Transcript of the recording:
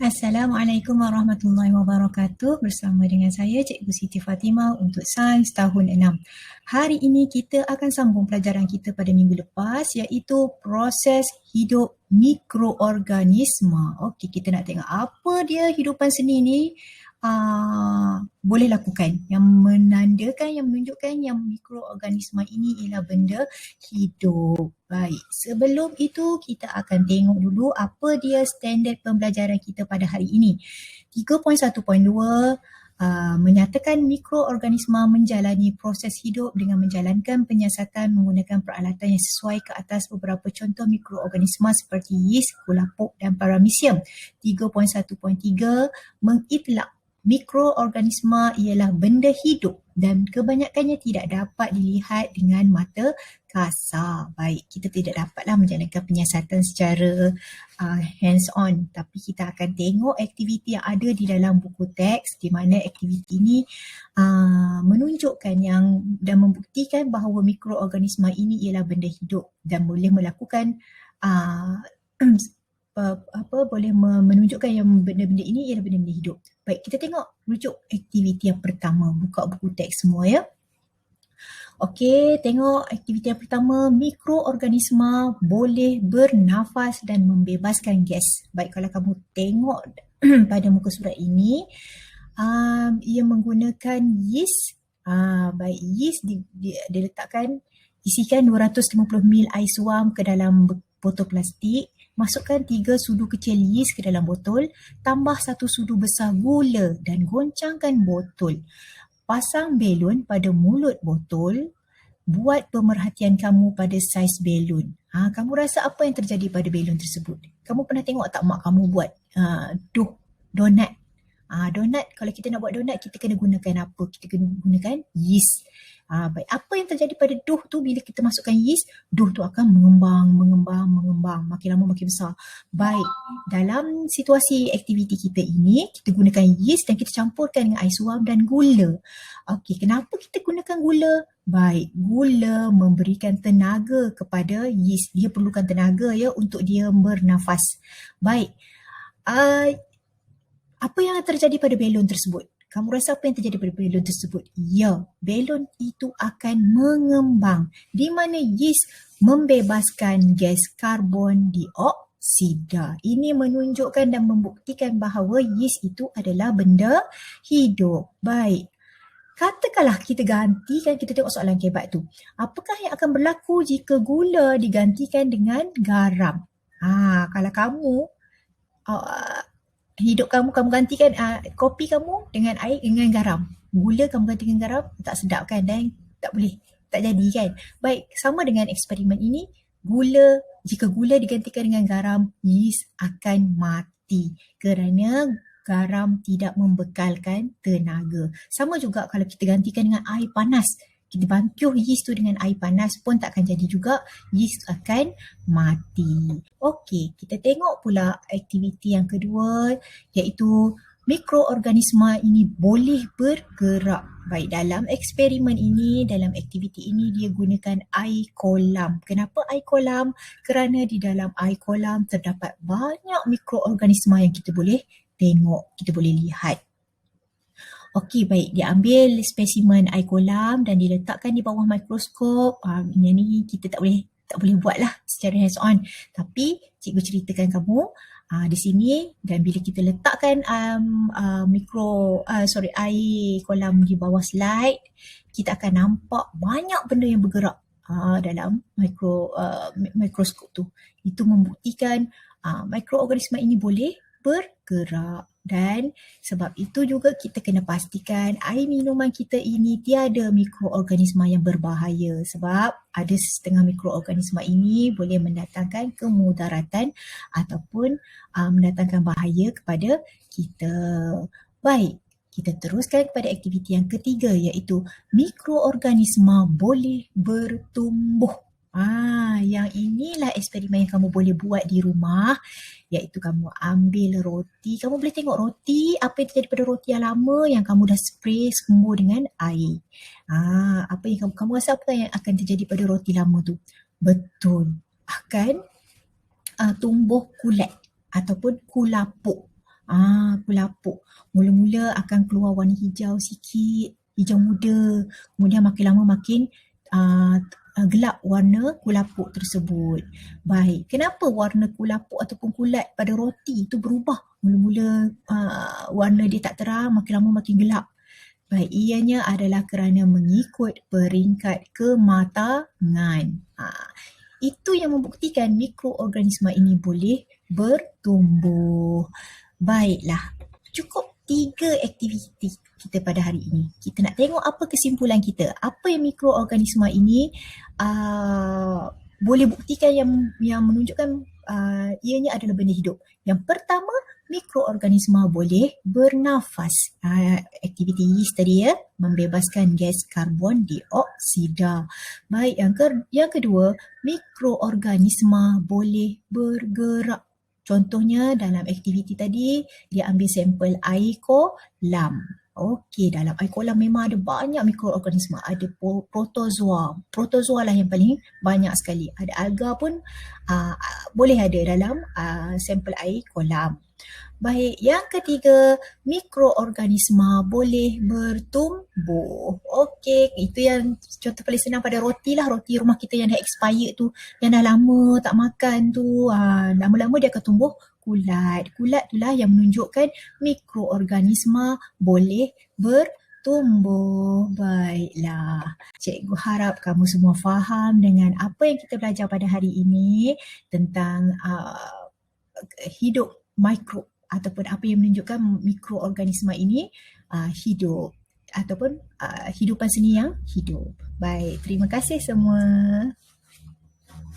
Assalamualaikum warahmatullahi wabarakatuh. Bersama dengan saya Cikgu Siti Fatimah untuk Sains tahun 6. Hari ini kita akan sambung pelajaran kita pada minggu lepas, iaitu proses hidup mikroorganisma. Okey, kita nak tengok apa dia hidupan seni ni boleh lakukan. Yang menandakan, yang menunjukkan yang mikroorganisma ini ialah benda hidup. Baik, sebelum itu kita akan tengok dulu apa dia standard pembelajaran kita pada hari ini. 3.1.2 menyatakan mikroorganisma menjalani proses hidup dengan menjalankan penyiasatan menggunakan peralatan yang sesuai ke atas beberapa contoh mikroorganisma seperti yeast, kulapuk dan paramecium. 3.1.3 mengitlak mikroorganisma ialah benda hidup dan kebanyakannya tidak dapat dilihat dengan mata kasar. Baik, kita tidak dapatlah menjalankan penyiasatan secara hands-on, tapi kita akan tengok aktiviti yang ada di dalam buku teks, di mana aktiviti ini menunjukkan yang dan membuktikan bahawa mikroorganisma ini ialah benda hidup dan boleh melakukan boleh menunjukkan yang benda-benda ini ialah benda-benda hidup. Baik, kita tengok rujuk aktiviti yang pertama. Buka buku teks semua ya. Okey, tengok aktiviti yang pertama. Mikroorganisma boleh bernafas dan membebaskan gas. Baik, kalau kamu tengok pada muka surat ini, ia menggunakan yeast. Baik, yeast diletakkan, isikan 250 ml air suam ke dalam botol plastik. Masukkan 3 sudu kecil yeast ke dalam botol, tambah 1 sudu besar gula dan goncangkan botol. Pasang belon pada mulut botol, buat pemerhatian kamu pada saiz belon. Kamu rasa apa yang terjadi pada belon tersebut? Kamu pernah tengok tak mak kamu buat donat? Donat, kalau kita nak buat donat, kita kena gunakan apa? Kita kena gunakan yeast. Baik, apa yang terjadi pada dough tu bila kita masukkan yeast? Dough tu akan mengembang. Makin lama makin besar. Baik, dalam situasi aktiviti kita ini, kita gunakan yeast dan kita campurkan dengan air suam dan gula. Okey, kenapa kita gunakan gula? Baik, gula memberikan tenaga kepada yeast. Dia perlukan tenaga ya untuk dia bernafas. Baik, apa yang terjadi pada belon tersebut? Kamu rasa apa yang terjadi pada belon tersebut? Ya, belon itu akan mengembang, di mana yeast membebaskan gas karbon dioksida. Ini menunjukkan dan membuktikan bahawa yeast itu adalah benda hidup. Baik, katakanlah kita gantikan, kita tengok soalan kebat tu. Apakah yang akan berlaku jika gula digantikan dengan garam? Kalau kamu hidup kamu gantikan kopi kamu dengan air dengan garam. Gula kamu ganti dengan garam, tak sedap kan, dan tak boleh, tak jadi kan. Baik, sama dengan eksperimen ini, jika gula digantikan dengan garam, yeast akan mati kerana garam tidak membekalkan tenaga. Sama juga kalau kita gantikan dengan air panas. Kita bangkit yeast tu dengan air panas pun takkan jadi juga, yeast akan mati. Okey, kita tengok pula aktiviti yang kedua, iaitu mikroorganisma ini boleh bergerak. Baik, dalam eksperimen ini, dalam aktiviti ini dia gunakan air kolam. Kenapa air kolam? Kerana di dalam air kolam terdapat banyak mikroorganisma yang kita boleh tengok, kita boleh lihat. Okey, baik, dia ambil spesimen air kolam dan diletakkan di bawah mikroskop. Yang ni kita tak boleh buat lah secara hands-on. Tapi cikgu ceritakan kamu di sini, dan bila kita letakkan air kolam di bawah slide, kita akan nampak banyak benda yang bergerak dalam mikroskop tu. Itu membuktikan mikroorganisma ini boleh bergerak. Dan sebab itu juga kita kena pastikan air minuman kita ini tiada mikroorganisma yang berbahaya, sebab ada setengah mikroorganisma ini boleh mendatangkan kemudaratan ataupun mendatangkan bahaya kepada kita. Baik, kita teruskan kepada aktiviti yang ketiga, iaitu mikroorganisma boleh bertumbuh. Yang inilah eksperimen yang kamu boleh buat di rumah, iaitu kamu ambil roti. Kamu boleh tengok roti, apa yang terjadi pada roti yang lama yang kamu dah spray semua dengan air. Apa yang kamu rasa apa yang akan terjadi pada roti lama tu? Betul, akan tumbuh kulat ataupun kulapuk. Kulapuk. Mula-mula akan keluar warna hijau sikit, hijau muda. Kemudian makin lama makin gelap warna kulapuk tersebut. Baik, kenapa warna kulapuk ataupun kulat pada roti itu berubah? Mula-mula warna dia tak terang, makin lama makin gelap. Baik, ianya adalah kerana mengikut peringkat kematangan. Itu yang membuktikan mikroorganisma ini boleh bertumbuh. Baiklah, cukup 3 aktiviti kita pada hari ini. Kita nak tengok apa kesimpulan kita. Apa yang mikroorganisma ini boleh buktikan yang menunjukkan ianya adalah benda hidup. Yang pertama, mikroorganisma boleh bernafas. Aktiviti yeast tadi ya, membebaskan gas karbon dioksida. Baik, yang kedua, mikroorganisma boleh bergerak. Contohnya dalam aktiviti tadi, dia ambil sampel air kolam. Okey, dalam air kolam memang ada banyak mikroorganisma. Ada protozoa. Protozoa lah yang paling banyak sekali. Ada alga pun boleh ada dalam sampel air kolam. Baik, yang ketiga, mikroorganisma boleh bertumbuh. Okey, itu yang contoh paling senang pada roti lah. Roti rumah kita yang dah expired tu, yang dah lama tak makan tu, lama-lama dia akan tumbuh kulat. Kulat itulah yang menunjukkan mikroorganisma boleh bertumbuh. Baiklah, cikgu harap kamu semua faham dengan apa yang kita belajar pada hari ini tentang hidup mikro ataupun apa yang menunjukkan mikroorganisma ini hidup ataupun hidupan seni yang hidup. Baik, terima kasih semua.